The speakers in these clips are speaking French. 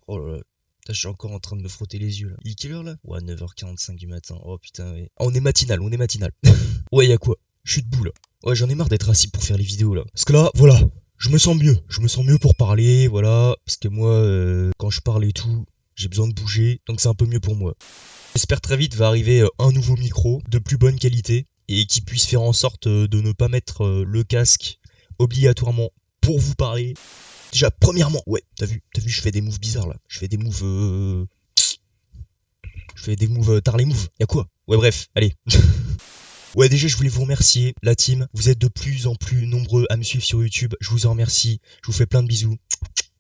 Oh là là. Putain, je suis encore en train de me frotter les yeux là. Il est quelle heure là? Ouais, 9h45 du matin. Oh putain, ouais. Ah, on est matinal, on est matinal. Ouais, y'a quoi? Je suis debout là. Ouais, j'en ai marre d'être assis pour faire les vidéos là. Parce que là, voilà. Je me sens mieux. Je me sens mieux pour parler, voilà. Parce que moi, quand je parle et tout, j'ai besoin de bouger. Donc c'est un peu mieux pour moi. J'espère très vite va arriver un nouveau micro de plus bonne qualité et qui puisse faire en sorte de ne pas mettre le casque obligatoirement pour vous parler. Déjà, premièrement, ouais, t'as vu, je fais des moves bizarres là. Je fais des moves tarlet move. Y'a quoi? Ouais, bref, allez. Ouais, déjà, je voulais vous remercier, la team. Vous êtes de plus en plus nombreux à me suivre sur YouTube. Je vous en remercie. Je vous fais plein de bisous.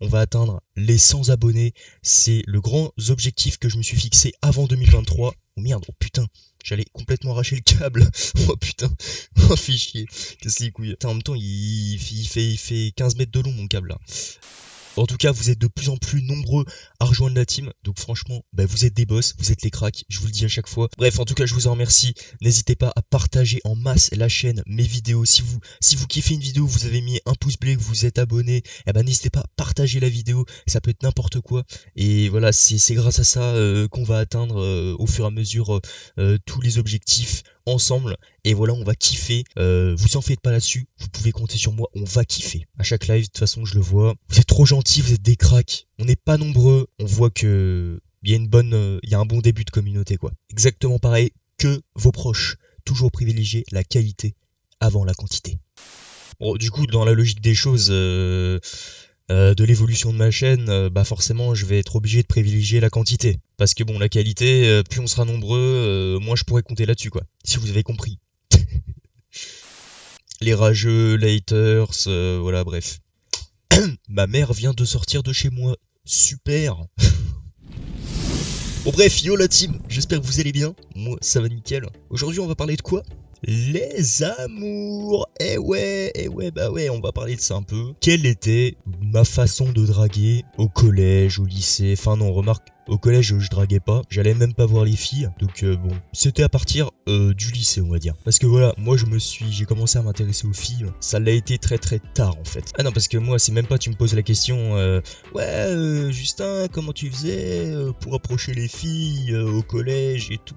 On va atteindre les 100 abonnés. C'est le grand objectif que je me suis fixé avant 2023. Oh merde, oh putain, j'allais complètement arracher le câble. Oh putain, oh fichier. Qu'est-ce les couilles. Putain, en même temps, il fait 15 mètres de long mon câble là. En tout cas, vous êtes de plus en plus nombreux à rejoindre la team. Donc franchement, vous êtes des boss, vous êtes les cracks, je vous le dis à chaque fois. Bref, en tout cas, je vous en remercie. N'hésitez pas à partager en masse la chaîne, mes vidéos. Si vous kiffez une vidéo, vous avez mis un pouce bleu, que vous êtes abonné, n'hésitez pas à partager la vidéo. Ça peut être n'importe quoi. Et voilà, c'est grâce à ça qu'on va atteindre au fur et à mesure tous les objectifs ensemble. Et voilà, on va kiffer. Vous en faites pas là-dessus. Vous pouvez compter sur moi. On va kiffer. À chaque live, de toute façon, je le vois. Vous êtes trop gentils, vous êtes des cracks. On n'est pas nombreux. On voit que il y a un bon début de communauté, quoi. Exactement pareil que vos proches. Toujours privilégier la qualité avant la quantité. Bon, du coup, dans la logique des choses, de l'évolution de ma chaîne, forcément je vais être obligé de privilégier la quantité. Parce que bon, la qualité, plus on sera nombreux, moins je pourrais compter là-dessus, quoi. Si vous avez compris. Les rageux, les haters, voilà, bref. Ma mère vient de sortir de chez moi. Super. Bon bref, yo la team, j'espère que vous allez bien. Moi, ça va nickel. Aujourd'hui, on va parler de quoi? Les amours. Bah ouais, on va parler de ça un peu. Quelle était ma façon de draguer au collège, au lycée? Enfin non, remarque, au collège je draguais pas, j'allais même pas voir les filles. Donc bon, c'était à partir du lycée, on va dire. Parce que voilà, moi j'ai commencé à m'intéresser aux filles. Ça l'a été très très tard en fait. Ah non, parce que moi c'est même pas tu me poses la question Justin, comment tu faisais pour approcher les filles au collège et tout.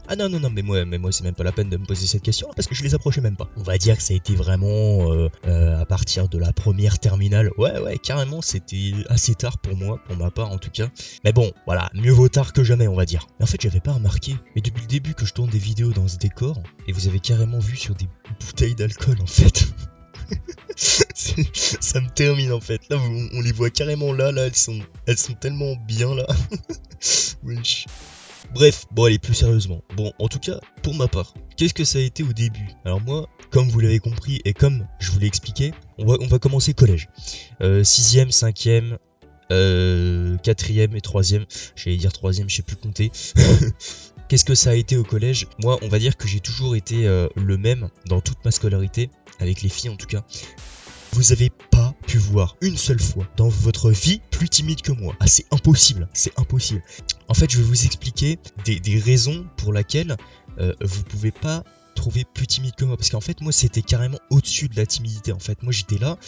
Ah non, mais moi c'est même pas la peine de me poser cette question parce que je les approchais même pas. On va dire que ça a été vraiment à partir de la première terminale. Ouais, carrément, c'était assez tard pour moi, pour ma part en tout cas. Mais bon, voilà, mieux vaut tard que jamais, on va dire. Mais en fait, j'avais pas remarqué. Mais depuis le début que je tourne des vidéos dans ce décor, et vous avez carrément vu sur des bouteilles d'alcool en fait. Ça me termine en fait. Là, on les voit carrément là, elles sont tellement bien là. Wesh. Bref, bon allez, plus sérieusement. Bon, en tout cas, pour ma part, qu'est-ce que ça a été au début? Alors moi, comme vous l'avez compris et comme je vous l'ai expliqué, on va commencer collège. 6ème, 5ème, 4ème et 3ème. J'allais dire 3ème, je sais plus compter. Qu'est-ce que ça a été au collège? Moi, on va dire que j'ai toujours été le même dans toute ma scolarité, avec les filles en tout cas. Vous avez pas pu voir une seule fois dans votre vie plus timide que moi. Ah, c'est impossible, c'est impossible. En fait, je vais vous expliquer des raisons pour lesquelles vous pouvez pas trouver plus timide que moi. Parce qu'en fait, moi, c'était carrément au-dessus de la timidité. En fait, moi, j'étais là,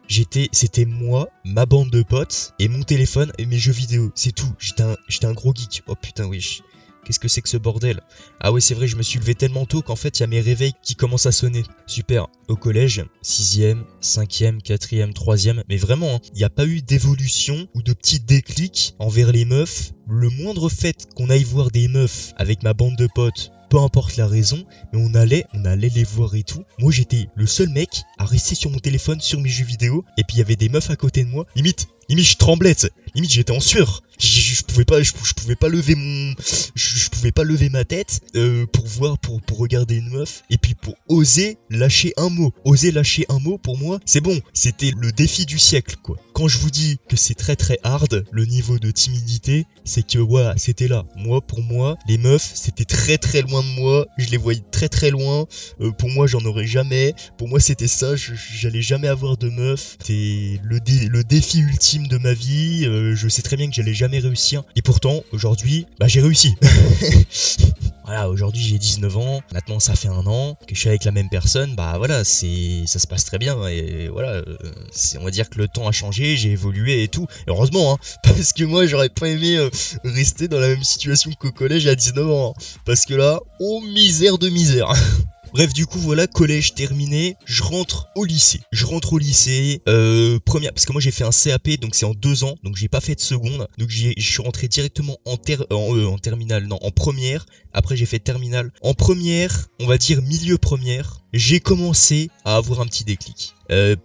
c'était moi, ma bande de potes, et mon téléphone et mes jeux vidéo. C'est tout. J'étais un gros geek. Oh putain, oui. Qu'est-ce que c'est que ce bordel? Ah ouais, c'est vrai, je me suis levé tellement tôt qu'en fait, il y a mes réveils qui commencent à sonner. Super. Au collège, 6ème, 5ème, 4ème, 3ème, mais vraiment, il n'y a pas eu d'évolution ou de petits déclics envers les meufs. Le moindre fait qu'on aille voir des meufs avec ma bande de potes, peu importe la raison, mais on allait les voir et tout. Moi, j'étais le seul mec à rester sur mon téléphone, sur mes jeux vidéo, et puis il y avait des meufs à côté de moi. Limite, je tremblais, t'sais. Limite, j'étais en sueur. Je pouvais pas lever ma tête pour voir, pour regarder une meuf, et puis pour oser lâcher un mot. Oser lâcher un mot, pour moi, c'est bon. C'était le défi du siècle, quoi. Quand je vous dis que c'est très très hard, le niveau de timidité, c'est que voilà, c'était là. Moi, pour moi, les meufs, c'était très très loin de moi. Je les voyais très très loin. Pour moi, j'en aurais jamais. Pour moi, c'était ça. J'allais jamais avoir de meuf. C'était le défi ultime de ma vie. Je sais très bien que j'allais jamais réussir. Et pourtant, aujourd'hui, j'ai réussi. Voilà, aujourd'hui j'ai 19 ans, maintenant ça fait 1 an que je suis avec la même personne, bah voilà, ça se passe très bien, et voilà, on va dire que le temps a changé, j'ai évolué et tout, et heureusement, hein, parce que moi j'aurais pas aimé rester dans la même situation qu'au collège à 19 ans, hein, parce que là, oh misère de misère. Bref, du coup, voilà, collège terminé, je rentre au lycée. Première, parce que moi j'ai fait un CAP, donc c'est en 2 ans, donc j'ai pas fait de seconde. Donc je suis rentré directement en terminale, non, en première. Après j'ai fait terminale. En première, on va dire milieu première, j'ai commencé à avoir un petit déclic.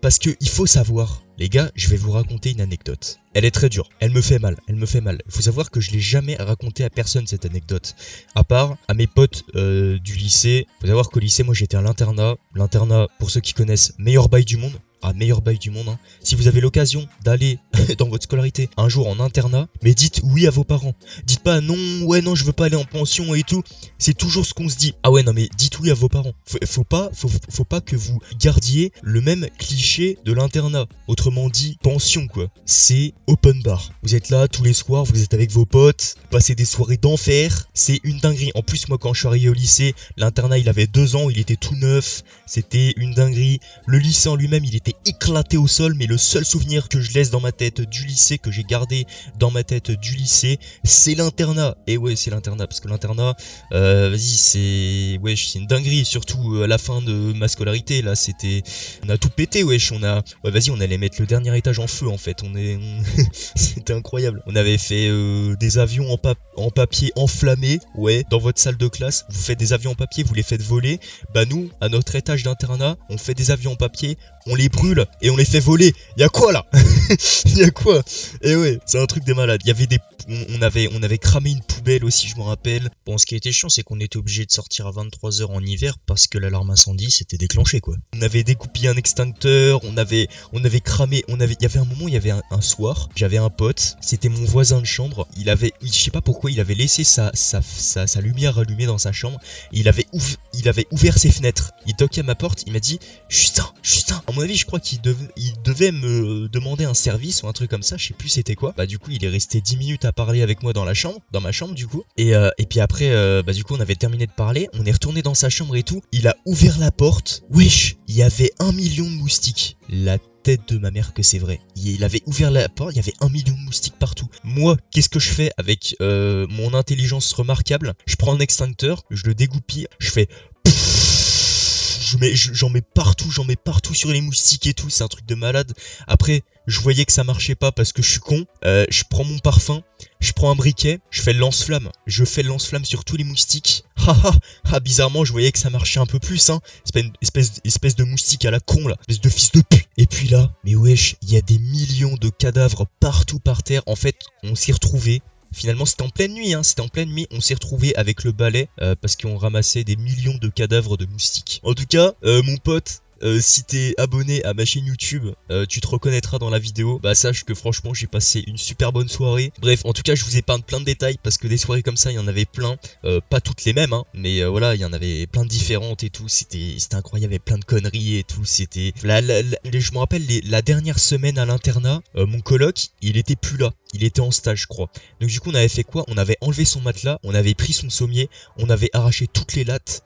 Parce que il faut savoir, les gars, je vais vous raconter une anecdote. Elle est très dure, elle me fait mal. Il faut savoir que je l'ai jamais raconté à personne cette anecdote. À part à mes potes du lycée. Faut savoir qu'au lycée, moi j'étais à l'internat. L'internat, pour ceux qui connaissent, meilleur bail du monde. Ah, meilleur bail du monde, hein. Si vous avez l'occasion d'aller dans votre scolarité un jour en internat, mais dites oui à vos parents. Dites pas non, ouais non, je veux pas aller en pension et tout. C'est toujours ce qu'on se dit. Ah ouais, non mais dites oui à vos parents. Faut pas que vous gardiez le même cliché de l'internat. Autrement dit, pension quoi. C'est open bar. Vous êtes là tous les soirs, vous êtes avec vos potes, passez des soirées d'enfer. C'est une dinguerie. En plus, moi quand je suis arrivé au lycée, l'internat il avait 2 ans, il était tout neuf. C'était une dinguerie. Le lycée en lui-même, il était éclaté au sol, mais le seul souvenir que je laisse dans ma tête du lycée, que j'ai gardé dans ma tête du lycée, c'est l'internat. Et ouais, c'est l'internat, parce que l'internat, vas-y, c'est une dinguerie, surtout à la fin de ma scolarité, là, on a tout pété, wesh, on allait mettre le dernier étage en feu, en fait, c'était incroyable. On avait fait des avions en papier enflammé, ouais, dans votre salle de classe, vous faites des avions en papier, vous les faites voler, bah nous, à notre étage d'internat, on fait des avions en papier, on les brûle et on les fait voler. Y'a quoi là? Y'a quoi? Et ouais, c'est un truc des malades. Il y avait on avait cramé une poubelle aussi, je me rappelle. Bon, ce qui était chiant, c'est qu'on était obligé de sortir à 23 h en hiver parce que l'alarme incendie s'était déclenchée, quoi. On avait découpé un extincteur, on avait cramé, il y avait un moment, il y avait un soir, j'avais un pote, c'était mon voisin de chambre, je sais pas pourquoi, il avait laissé sa lumière allumée dans sa chambre, et il avait ouvert ses fenêtres. Il toquait à ma porte, il m'a dit Justin. À mon avis, je crois qu'il devait me demander un service ou un truc comme ça, je sais plus c'était quoi. Bah du coup, il est resté 10 minutes à parler avec moi dans ma chambre du coup. Et puis après, bah du coup, on avait terminé de parler, on est retourné dans sa chambre et tout. Il a ouvert la porte. Wesh, il y avait 1 million de moustiques. La tête de ma mère que c'est vrai. Il avait ouvert la porte, il y avait 1 million de moustiques partout. Moi, qu'est-ce que je fais avec mon intelligence remarquable? Je prends un extincteur, je le dégoupille, je fais... J'en mets partout sur les moustiques et tout, c'est un truc de malade. Après, je voyais que ça marchait pas parce que je suis con. Je prends mon parfum, je prends un briquet, je fais le lance-flamme. Je fais le lance-flamme sur tous les moustiques. Bizarrement, je voyais que ça marchait un peu plus, hein. C'est pas une espèce de moustique à la con, là. Espèce de fils de pute. Et puis là, mais wesh, il y a des millions de cadavres partout par terre. En fait, on s'y retrouvait. Finalement, c'était en pleine nuit, on s'est retrouvé avec le balai parce qu'on ramassait des millions de cadavres de moustiques. En tout cas, mon pote, si t'es abonné à ma chaîne YouTube, tu te reconnaîtras dans la vidéo. Bah sache que franchement j'ai passé une super bonne soirée. Bref, en tout cas je vous épargne plein de détails parce que des soirées comme ça il y en avait plein. Pas toutes les mêmes, hein, mais voilà, il y en avait plein de différentes et tout. C'était incroyable, il y avait plein de conneries et tout. C'était je me rappelle la dernière semaine à l'internat, mon coloc il était plus là. Il était en stage, je crois. Donc du coup on avait fait quoi? On avait enlevé son matelas, on avait pris son sommier, on avait arraché toutes les lattes.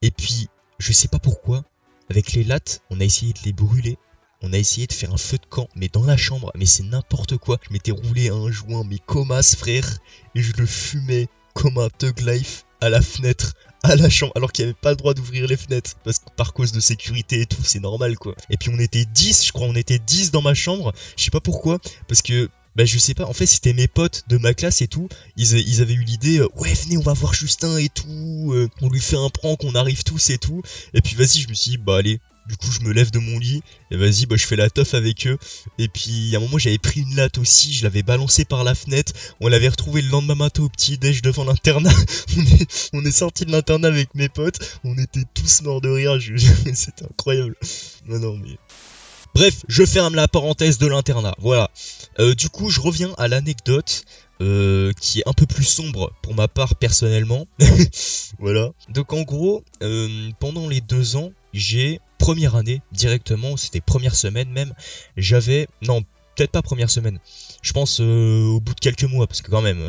Et puis je sais pas pourquoi, avec les lattes, on a essayé de les brûler. On a essayé de faire un feu de camp, mais dans la chambre. Mais c'est n'importe quoi. Je m'étais roulé un joint, mais comme as, frère. Et je le fumais comme un thug life à la fenêtre, à la chambre. Alors qu'il n'y avait pas le droit d'ouvrir les fenêtres. Parce que par cause de sécurité et tout, c'est normal quoi. Et puis on était 10, je crois. On était 10 dans ma chambre. Je sais pas pourquoi. Parce que... bah je sais pas, en fait c'était mes potes de ma classe et tout, ils avaient eu l'idée, ouais venez on va voir Justin et tout, on lui fait un prank, on arrive tous et tout, et puis vas-y je me suis dit bah allez, du coup je me lève de mon lit, et vas-y bah je fais la teuf avec eux, et puis à un moment j'avais pris une latte aussi, je l'avais balancée par la fenêtre, on l'avait retrouvée le lendemain matin au petit déj devant l'internat, on est sorti de l'internat avec mes potes, on était tous morts de rire, c'était incroyable, non mais... Bref, je ferme la parenthèse de l'internat, voilà. Du coup, je reviens à l'anecdote qui est un peu plus sombre pour ma part personnellement. Voilà. Donc en gros, pendant les 2 ans, première année directement, c'était première semaine même, j'avais... Non, peut-être pas première semaine. Je pense au bout de quelques mois, parce que quand même,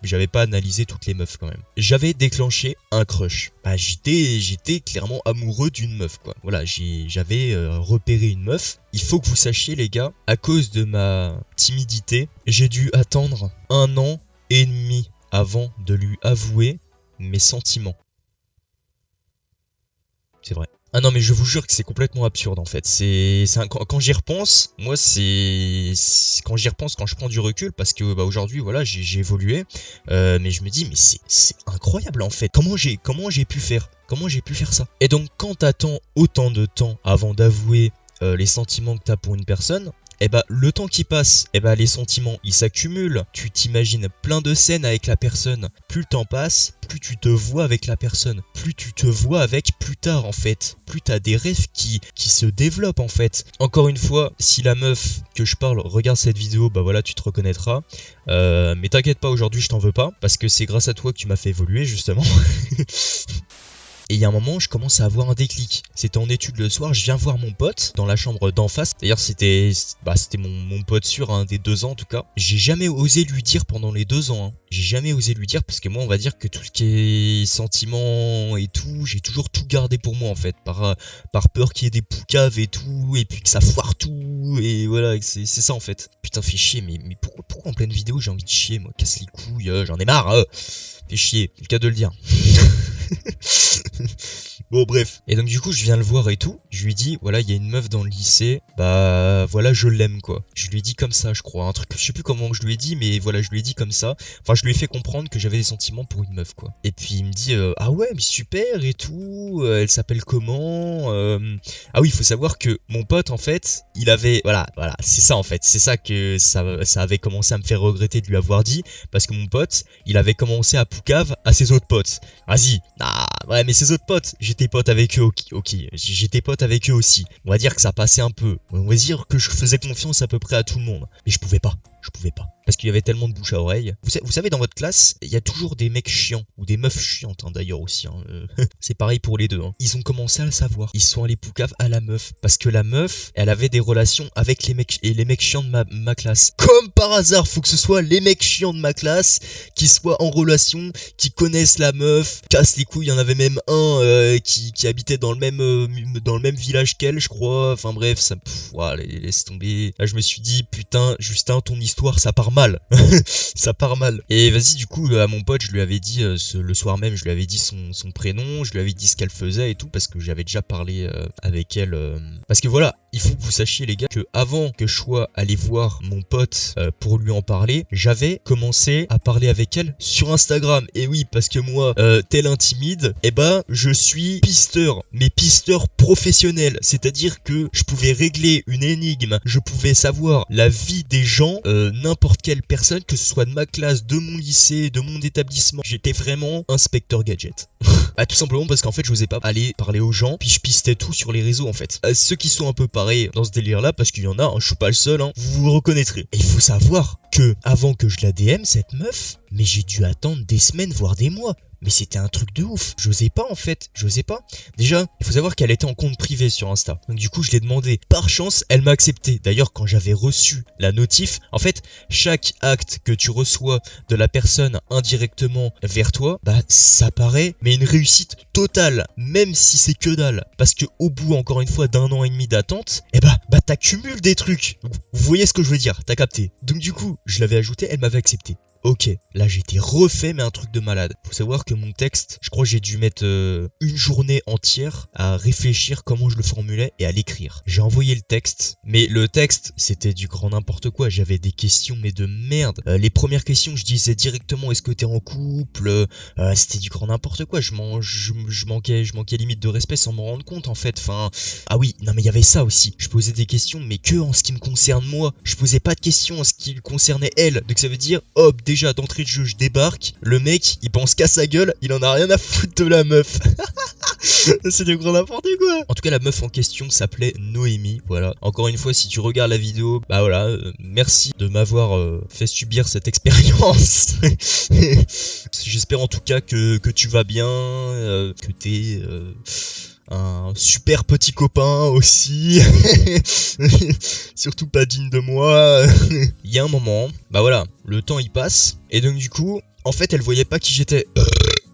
j'avais pas analysé toutes les meufs quand même. J'avais déclenché un crush. Bah j'étais clairement amoureux d'une meuf quoi. Voilà, j'avais repéré une meuf. Il faut que vous sachiez les gars, à cause de ma timidité, j'ai dû attendre 1 an et demi avant de lui avouer mes sentiments. C'est vrai. Ah non mais je vous jure que c'est complètement absurde en fait. Quand j'y repense, moi quand j'y repense, quand je prends du recul, parce que bah aujourd'hui voilà j'ai évolué, mais je me dis mais c'est incroyable en fait. Comment j'ai pu faire ça. Et donc quand t'attends autant de temps avant d'avouer les sentiments que t'as pour une personne, et bah le temps qui passe, et bah les sentiments ils s'accumulent, tu t'imagines plein de scènes avec la personne, plus le temps passe, plus tu te vois avec la personne, plus tu te vois avec plus tard en fait, plus t'as des rêves qui se développent en fait. Encore une fois, si la meuf que je parle regarde cette vidéo, bah voilà tu te reconnaîtras, mais t'inquiète pas aujourd'hui je t'en veux pas, parce que c'est grâce à toi que tu m'as fait évoluer justement. Et il y a un moment, je commence à avoir un déclic. C'était en études le soir, je viens voir mon pote dans la chambre d'en face. D'ailleurs, c'était mon pote sûr, hein, des 2 ans en tout cas. J'ai jamais osé lui dire pendant les 2 ans. Hein. J'ai jamais osé lui dire parce que moi, on va dire que tout ce qui est sentiments et tout, j'ai toujours tout gardé pour moi en fait. Par peur qu'il y ait des poucaves et tout, et puis que ça foire tout, et voilà, c'est ça en fait. Putain, fais chier, mais pourquoi en pleine vidéo j'ai envie de chier, moi, casse les couilles, j'en ai marre, fais chier, c'est le cas de le dire. Bon bref. Et donc du coup je viens le voir et tout. Je lui dis voilà il y a une meuf dans le lycée. Bah voilà je l'aime quoi. Je lui ai dit comme ça je crois. Un truc je sais plus comment je lui ai dit mais voilà je lui ai dit comme ça. Enfin je lui ai fait comprendre que j'avais des sentiments pour une meuf quoi. Et puis il me dit ah ouais mais super et tout. Elle s'appelle comment Ah oui il faut savoir que mon pote en fait il avait voilà c'est ça en fait. C'est ça que ça avait commencé à me faire regretter de lui avoir dit. Parce que mon pote il avait commencé à poucave à ses autres potes. Vas-y. Ah ouais mais ses autres potes j'étais pote avec eux, ok, j'étais pote avec eux aussi. On va dire que ça passait un peu. On va dire que je faisais confiance à peu près à tout le monde. Mais je pouvais pas. Parce qu'il y avait tellement de bouche à oreille. Vous savez, dans votre classe, il y a toujours des mecs chiants. Ou des meufs chiantes, hein, d'ailleurs aussi. Hein. C'est pareil pour les deux. Hein. Ils ont commencé à le savoir. Ils sont allés poucave à la meuf. Parce que la meuf, elle avait des relations avec les mecs chiants de ma classe. Comme par hasard, faut que ce soit les mecs chiants de ma classe qui soient en relation, qui connaissent la meuf, cassent les couilles. Il y en avait même un qui habitait dans le même village qu'elle, je crois. Enfin bref, ça, laisse tomber. Là, je me suis dit, putain, Justin, ton histoire, ça part mal. Ça part mal. Et vas-y, du coup, à mon pote, je lui avais dit, le soir même, je lui avais dit son prénom, je lui avais dit ce qu'elle faisait et tout, parce que j'avais déjà parlé avec elle. Parce que voilà, il faut que vous sachiez, les gars, que avant que je sois allé voir mon pote pour lui en parler, j'avais commencé à parler avec elle sur Instagram. Et oui, parce que moi, tel un timide, eh ben, je suis pisteur, mais pisteur professionnel. C'est-à-dire que je pouvais régler une énigme, je pouvais savoir la vie des gens, n'importe quelle personne, que ce soit de ma classe, de mon lycée, de mon établissement. J'étais vraiment inspecteur gadget. Bah, tout simplement parce qu'en fait je n'osais pas aller parler aux gens, puis je pistais tout sur les réseaux en fait. Ceux qui sont un peu pareils dans ce délire là, parce qu'il y en a, hein, je suis pas le seul, hein, vous vous reconnaîtrez. Et il faut savoir que avant que je la DM cette meuf, mais j'ai dû attendre des semaines voire des mois. Mais c'était un truc de ouf. J'osais pas en fait, Déjà, il faut savoir qu'elle était en compte privé sur Insta. Donc du coup, je l'ai demandé. Par chance, elle m'a accepté. D'ailleurs, quand j'avais reçu la notif, en fait, chaque acte que tu reçois de la personne indirectement vers toi, bah ça paraît, mais une réussite totale, même si c'est que dalle. Parce que au bout, encore une fois, d'1 an et demi d'attente, eh bah t'accumules des trucs. Vous voyez ce que je veux dire, t'as capté. Donc du coup, je l'avais ajouté, elle m'avait accepté. Ok, là j'ai été refait mais un truc de malade. Faut savoir que mon texte, je crois que j'ai dû mettre une journée entière à réfléchir comment je le formulais et à l'écrire. J'ai envoyé le texte, mais le texte c'était du grand n'importe quoi. J'avais des questions mais de merde. Les premières questions je disais directement est-ce que t'es en couple, c'était du grand n'importe quoi. Je manquais limite de respect sans m'en rendre compte en fait. Enfin, ah oui, non mais il y avait ça aussi. Je posais des questions mais que en ce qui me concerne moi. Je posais pas de questions en ce qui concernait elle. Donc ça veut dire hop, déjà d'entrée de jeu je débarque, le mec il pense qu'à sa gueule, il en a rien à foutre de la meuf. C'est du grand n'importe quoi. En tout cas la meuf en question s'appelait Noémie, voilà. Encore une fois si tu regardes la vidéo, bah voilà, merci de m'avoir fait subir cette expérience. J'espère en tout cas que tu vas bien, que t'es un super petit copain aussi. Surtout pas digne de moi. Il y a un moment, bah voilà, le temps il passe. Et donc du coup, en fait elle voyait pas qui j'étais.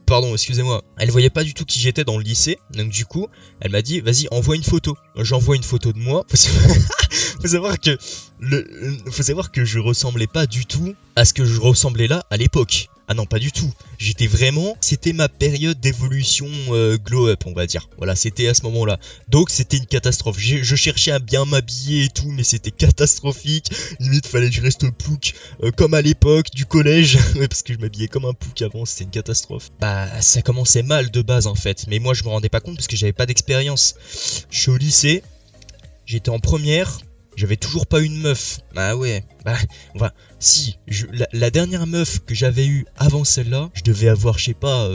Pardon, excusez-moi. Elle voyait pas du tout qui j'étais dans le lycée. Donc du coup, elle m'a dit, vas-y, envoie une photo. J'envoie une photo de moi. Faut savoir que faut savoir que je ressemblais pas du tout à ce que je ressemblais là à l'époque. Ah non, pas du tout. J'étais vraiment... C'était ma période d'évolution glow-up, on va dire. Voilà, c'était à ce moment-là. Donc, c'était une catastrophe. Je cherchais à bien m'habiller et tout, mais c'était catastrophique. Limite, fallait que je reste plouc, comme à l'époque du collège. Ouais, parce que je m'habillais comme un plouc avant, c'était une catastrophe. Bah, ça commençait mal de base, en fait. Mais moi, je me rendais pas compte parce que j'avais pas d'expérience. Je suis au lycée, j'étais en première... J'avais toujours pas une meuf. Bah ouais. Bah, enfin, si. La dernière meuf que j'avais eue avant celle-là, je devais avoir, je sais pas,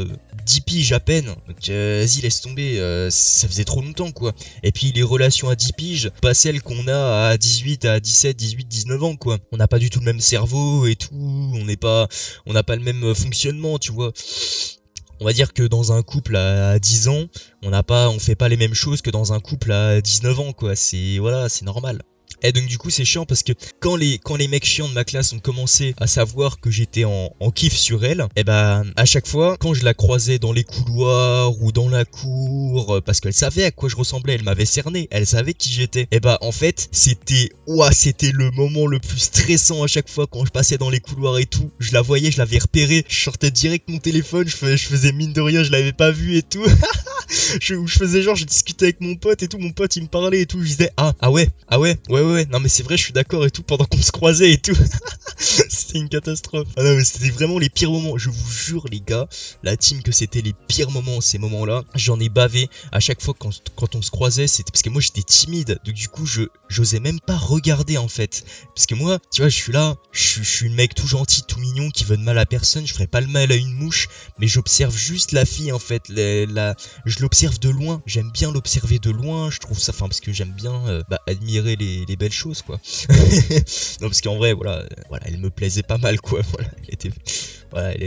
10 piges à peine. Donc, vas-y, laisse tomber. Ça faisait trop longtemps, quoi. Et puis, les relations à 10 piges, pas celles qu'on a à 18, à 17, 18, 19 ans, quoi. On n'a pas du tout le même cerveau et tout. On n'a pas le même fonctionnement, tu vois. On va dire que dans un couple à 10 ans, on fait pas les mêmes choses que dans un couple à 19 ans, quoi. Voilà, c'est normal. Et donc du coup c'est chiant parce que quand les mecs chiants de ma classe ont commencé à savoir que j'étais en kiff sur elle, et bah à chaque fois quand je la croisais dans les couloirs ou dans la cour, parce qu'elle savait à quoi je ressemblais, elle m'avait cerné, elle savait qui j'étais. Et bah en fait c'était le moment le plus stressant à chaque fois quand je passais dans les couloirs et tout. Je la voyais, je l'avais repérée, je sortais direct mon téléphone, je faisais mine de rien, je l'avais pas vue et tout. je faisais genre, je discutais avec mon pote et tout, mon pote il me parlait et tout, je disais ah ouais, non mais c'est vrai, je suis d'accord et tout, pendant qu'on se croisait et tout. C'était une catastrophe. Ah non mais c'était vraiment les pires moments, je vous jure les gars, la team, que c'était les pires moments, ces moments-là. J'en ai bavé à chaque fois quand on se croisait, c'était parce que moi j'étais timide, donc du coup j'osais même pas regarder en fait. Parce que moi, tu vois, je suis là, je suis le mec tout gentil, tout mignon, qui veut de mal à personne, je ferais pas le mal à une mouche, mais j'observe juste la fille en fait, je l'observe de loin, j'aime bien l'observer de loin, je trouve ça, enfin parce que j'aime bien admirer les belles choses quoi. Non parce qu'en vrai voilà, elle me plaisait pas mal quoi, elle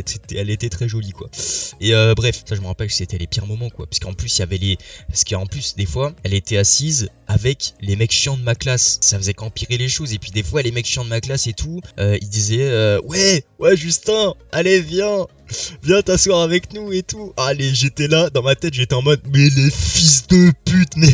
était très jolie quoi. Et bref, ça je me rappelle que c'était les pires moments quoi, parce qu'en plus des fois elle était assise avec les mecs chiants de ma classe, ça faisait qu'empirer les choses. Et puis des fois les mecs chiants de ma classe et tout, ils disaient ouais Justin, allez viens t'asseoir avec nous et tout. Allez, j'étais là, dans ma tête j'étais en mode mais les fils de pute, mais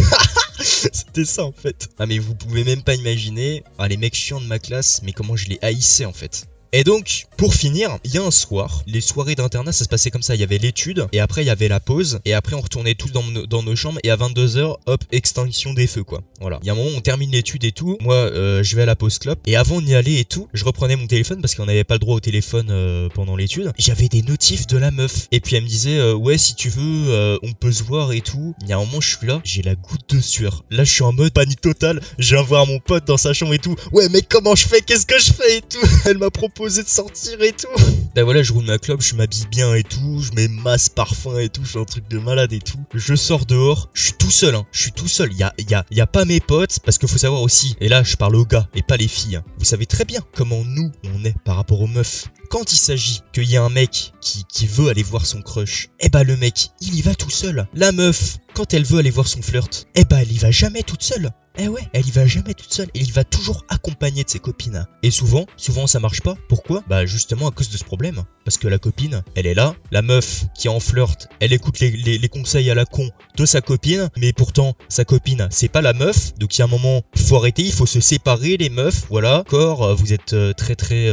c'était ça en fait. Ah mais vous pouvez même pas imaginer, les mecs chiants de ma classe, mais comment je les haïssais en fait. Et donc, pour finir, il y a un soir, les soirées d'internat ça se passait comme ça, il y avait l'étude, et après il y avait la pause, et après on retournait tous dans nos chambres, et à 22h, hop, extinction des feux quoi. Voilà, il y a un moment où on termine l'étude et tout, moi je vais à la pause clope, et avant d'y aller et tout, je reprenais mon téléphone, parce qu'on n'avait pas le droit au téléphone pendant l'étude, j'avais des notifs de la meuf, et puis elle me disait, ouais si tu veux, on peut se voir et tout. Il y a un moment je suis là, j'ai la goutte de sueur, là je suis en mode panique totale, je viens voir mon pote dans sa chambre et tout, ouais mais comment je fais, qu'est-ce que je fais et tout. Elle m'a proposé de sortir et tout. Bah voilà, je roule ma clope, je m'habille bien et tout, je mets masse, parfum et tout, je fais un truc de malade et tout. Je sors dehors, je suis tout seul, il y a pas mes potes, parce qu'il faut savoir aussi, et là je parle aux gars et pas les filles, hein. Vous savez très bien comment nous on est par rapport aux meufs. Quand il s'agit qu'il y a un mec qui veut aller voir son crush, eh bah le mec, il y va tout seul. La meuf, quand elle veut aller voir son flirt, eh bah elle y va jamais toute seule. Eh ouais, elle y va jamais toute seule, elle y va toujours accompagnée de ses copines. Et souvent ça marche pas. Pourquoi ? Bah justement à cause de ce problème. Parce que la copine, elle est là, la meuf qui est en flirt, elle écoute les conseils à la con de sa copine, mais pourtant sa copine, c'est pas la meuf. Donc il y a un moment, faut arrêter, il faut se séparer les meufs, voilà. D'accord, vous êtes très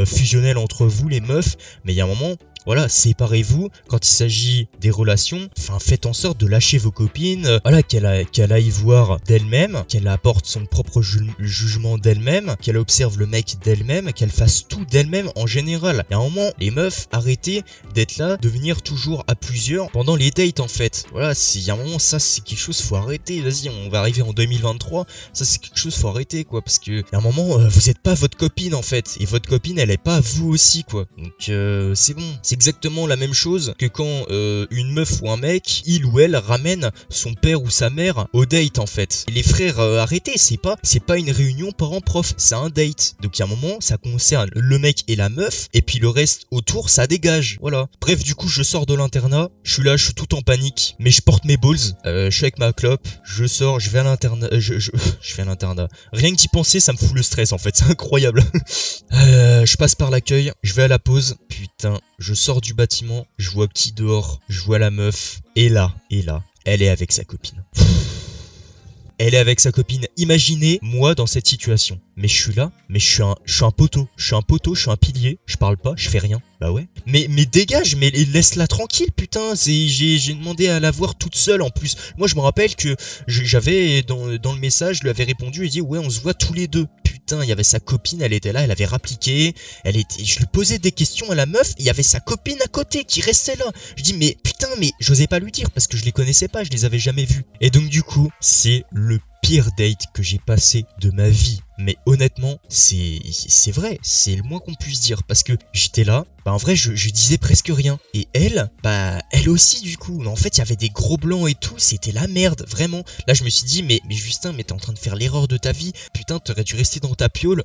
fusionnels entre vous les meufs, mais il y a un moment, voilà, séparez-vous quand il s'agit des relations. Enfin, faites en sorte de lâcher vos copines. Voilà, qu'elle aille voir d'elle-même, qu'elle apporte son propre jugement d'elle-même, qu'elle observe le mec d'elle-même, qu'elle fasse tout d'elle-même en général. Il y a un moment, les meufs, arrêtez d'être là, de venir toujours à plusieurs pendant les dates en fait. Voilà, il y a un moment, ça c'est quelque chose, faut arrêter. Vas-y, on va arriver en 2023, ça c'est quelque chose, faut arrêter quoi. Parce que il y a un moment, vous êtes pas votre copine en fait. Et votre copine, elle est pas à vous aussi, quoi. Donc c'est bon. C'est exactement la même chose que quand une meuf ou un mec, il ou elle ramène son père ou sa mère au date en fait. Et les frères, arrêtez, c'est pas une réunion parents-prof, c'est un date. Donc il y a un moment, ça concerne le mec et la meuf, et puis le reste autour, ça dégage. Voilà. Bref, du coup, je sors de l'internat, je suis là, je suis tout en panique, mais je porte mes balls, je suis avec ma clope, je sors, je vais à l'internat, je vais à l'internat. Rien que d'y penser, ça me fout le stress en fait, c'est incroyable. Je passe par l'accueil, je vais à la pause, putain, je sors du bâtiment, je vois petit dehors, je vois la meuf, et là, elle est avec sa copine. Elle est avec sa copine. Imaginez moi dans cette situation. Mais je suis là, mais je suis un poteau. Je suis un pilier. Je parle pas, je fais rien. Bah ouais. Mais dégage, mais laisse-la tranquille, putain. J'ai demandé à la voir toute seule en plus. Moi je me rappelle que j'avais dans le message, je lui avais répondu et dit ouais, on se voit tous les deux. Putain, il y avait sa copine, elle était là, elle avait rappliqué. Je lui posais des questions à la meuf, il y avait sa copine à côté qui restait là. Je dis mais putain, mais j'osais pas lui dire parce que je les connaissais pas, je les avais jamais vus. Et donc du coup, c'est le pire date que j'ai passé de ma vie. Mais honnêtement, c'est vrai, c'est le moins qu'on puisse dire. Parce que j'étais là, bah en vrai, je disais presque rien. Et elle, bah elle aussi du coup. En fait, il y avait des gros blancs et tout, c'était la merde, vraiment. Là, je me suis dit, mais Justin, mais t'es en train de faire l'erreur de ta vie. Putain, t'aurais dû rester dans ta piole.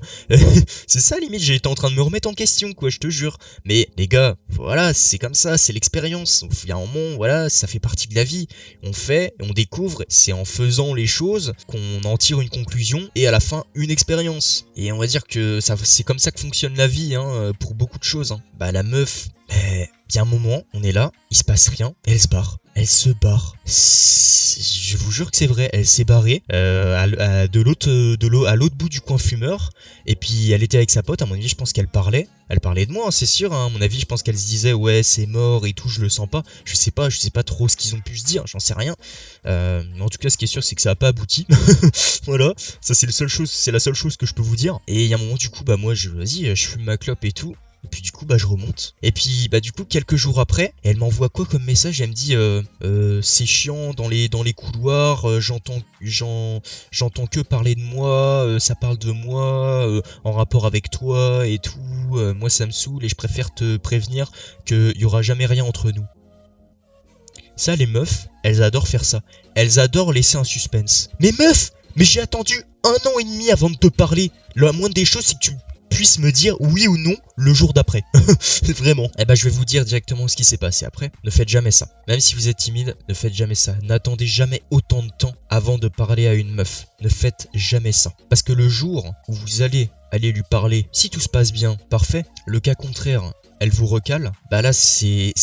C'est ça, limite, j'étais en train de me remettre en question, quoi, je te jure. Mais les gars, voilà, c'est comme ça, c'est l'expérience. Il y a un moment, voilà, ça fait partie de la vie. On fait, on découvre, c'est en faisant les choses qu'on en tire une conclusion et à la fin une expérience. Et on va dire que c'est comme ça que fonctionne la vie, hein, pour beaucoup de choses. Hein. Bah la meuf, il y a un moment, on est là, il se passe rien, elle se barre. Elle se barre. Je vous jure que c'est vrai, elle s'est barrée à l'autre bout du coin fumeur. Et puis elle était avec sa pote, à mon avis je pense qu'elle parlait. Elle parlait de moi, hein, c'est sûr, hein. À mon avis je pense qu'elle se disait ouais c'est mort et tout, je le sens pas. Je sais pas trop ce qu'ils ont pu se dire, j'en sais rien. Mais en tout cas ce qui est sûr c'est que ça a pas abouti. Voilà, ça c'est la seule chose que je peux vous dire. Et il y a un moment du coup bah moi je fume ma clope et tout. Et puis du coup bah je remonte. Et puis bah du coup quelques jours après, elle m'envoie quoi comme message? Elle me dit c'est chiant dans les couloirs, j'entends que parler de moi, ça parle de moi en rapport avec toi et tout. Moi ça me saoule et je préfère te prévenir qu'il y aura jamais rien entre nous. Ça les meufs, elles adorent faire ça. Elles adorent laisser un suspense. Mais meuf, mais j'ai attendu 1 an et demi avant de te parler. La moindre des choses c'est que tu puisse me dire oui ou non le jour d'après. Vraiment. Eh ben je vais vous dire directement ce qui s'est passé après. Ne faites jamais ça. Même si vous êtes timide, ne faites jamais ça. N'attendez jamais autant de temps avant de parler à une meuf. Ne faites jamais ça. Parce que le jour où vous allez lui parler, si tout se passe bien, parfait. Le cas contraire, elle vous recale, bah là c'est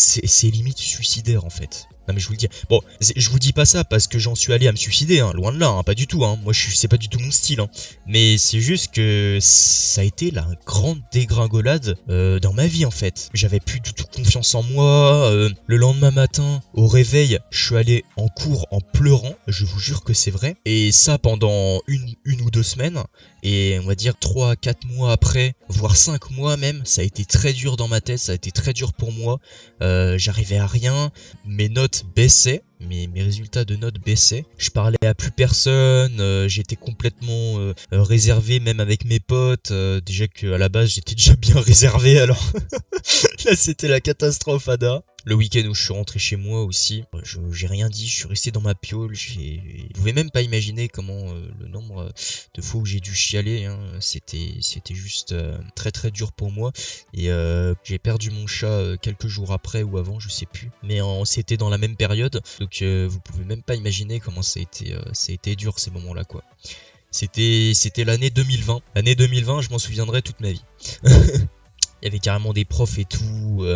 limite suicidaire en fait. Non mais je vous le dis. Bon, je vous dis pas ça parce que j'en suis allé à me suicider, hein, loin de là, hein, pas du tout. Hein. Moi, c'est pas du tout mon style. Hein. Mais c'est juste que ça a été la grande dégringolade dans ma vie en fait. J'avais plus du tout confiance en moi. Le lendemain matin, au réveil, je suis allé en cours en pleurant. Je vous jure que c'est vrai. Et ça pendant une ou 2 semaines. Et on va dire 3 à 4 mois après, voire 5 mois même, ça a été très dur dans ma tête, ça a été très dur pour moi. J'arrivais à rien, mes notes baissaient, mes résultats de notes baissaient. Je parlais à plus personne, j'étais complètement réservé même avec mes potes. Déjà qu'à la base j'étais déjà bien réservé alors. Là c'était la catastrophe Ada. Le week-end où je suis rentré chez moi aussi, j'ai rien dit, je suis resté dans ma piole. Vous pouvez même pas imaginer comment le nombre de fois où j'ai dû chialer, hein, c'était juste très très dur pour moi. Et j'ai perdu mon chat quelques jours après ou avant, je sais plus. Mais c'était dans la même période, donc vous pouvez même pas imaginer comment ça a été dur ces moments-là quoi. C'était l'année 2020. L'année 2020, je m'en souviendrai toute ma vie. Il y avait carrément des profs et tout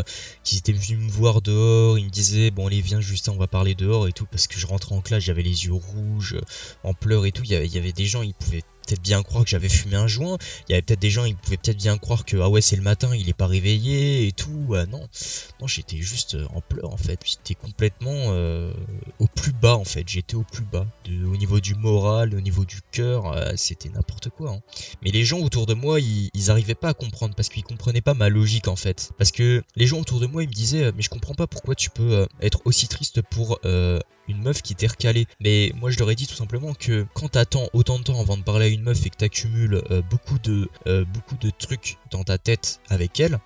qui étaient venus me voir dehors. Ils me disaient bon allez viens Justin on va parler dehors et tout. Parce que je rentrais en classe, j'avais les yeux rouges, en pleurs et tout. Il y avait des gens, ils pouvaient peut-être bien croire que j'avais fumé un joint. Il y avait peut-être des gens, ils pouvaient peut-être bien croire que ah ouais c'est le matin, il est pas réveillé et tout. Non j'étais juste en pleurs en fait. J'étais complètement au plus bas en fait. J'étais au plus bas au niveau du moral, au niveau du cœur, c'était n'importe quoi. Hein. Mais les gens autour de moi, ils arrivaient pas à comprendre parce qu'ils comprenaient pas ma logique en fait. Parce que les gens autour de moi, ils me disaient mais je comprends pas pourquoi tu peux être aussi triste pour une meuf qui t'est recalée. Mais moi je leur ai dit tout simplement que quand t'attends autant de temps avant de parler à une une meuf et que t'accumules beaucoup de trucs dans ta tête avec elle,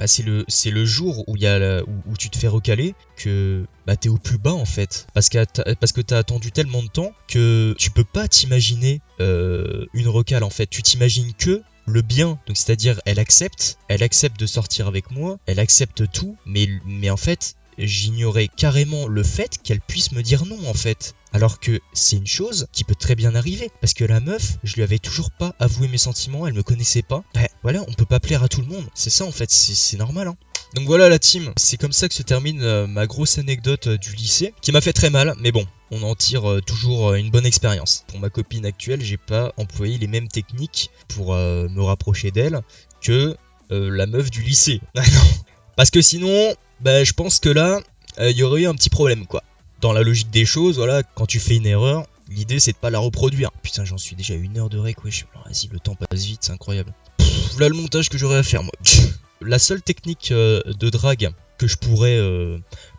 c'est le jour où où tu te fais recaler que t'es au plus bas en fait. Parce que t'as attendu tellement de temps que tu peux pas t'imaginer une recale en fait. Tu t'imagines que le bien, donc c'est-à-dire elle accepte de sortir avec moi, elle accepte tout, mais en fait j'ignorais carrément le fait qu'elle puisse me dire non en fait. Alors que c'est une chose qui peut très bien arriver. Parce que la meuf, je lui avais toujours pas avoué mes sentiments, elle me connaissait pas. Voilà, on peut pas plaire à tout le monde. C'est ça en fait, c'est normal hein. Donc voilà la team, c'est comme ça que se termine ma grosse anecdote du lycée, qui m'a fait très mal, mais bon, on en tire toujours une bonne expérience. Pour ma copine actuelle, j'ai pas employé les mêmes techniques pour me rapprocher d'elle que la meuf du lycée. Ah non. Parce que sinon, je pense que là, il y aurait eu un petit problème quoi. Dans la logique des choses, voilà, quand tu fais une erreur, l'idée c'est de pas la reproduire. Putain, j'en suis déjà à 1 heure de rec, wesh. Vas-y, le temps passe vite, c'est incroyable. Voilà le montage que j'aurais à faire, moi. La seule technique de drague que je pourrais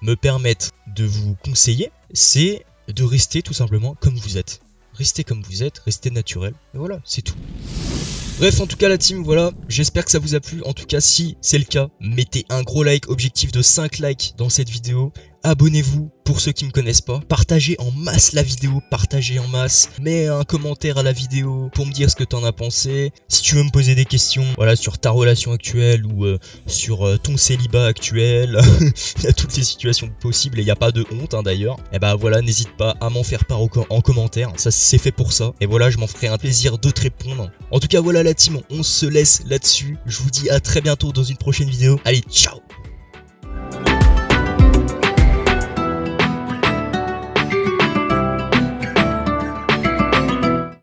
me permettre de vous conseiller, c'est de rester tout simplement comme vous êtes. Restez comme vous êtes, restez naturel, et voilà, c'est tout. Bref, en tout cas la team, voilà, j'espère que ça vous a plu. En tout cas, si c'est le cas, mettez un gros like, objectif de 5 likes dans cette vidéo. Abonnez-vous pour ceux qui me connaissent pas. Partagez en masse la vidéo, partagez en masse. Mets un commentaire à la vidéo pour me dire ce que t'en as pensé. Si tu veux me poser des questions, voilà, sur ta relation actuelle ou sur ton célibat actuel, il y a toutes les situations possibles et il n'y a pas de honte hein, d'ailleurs. Et voilà, n'hésite pas à m'en faire part en commentaire. Ça, c'est fait pour ça. Et voilà, je m'en ferai un plaisir de te répondre. En tout cas, voilà la team, on se laisse là-dessus. Je vous dis à très bientôt dans une prochaine vidéo. Allez, ciao!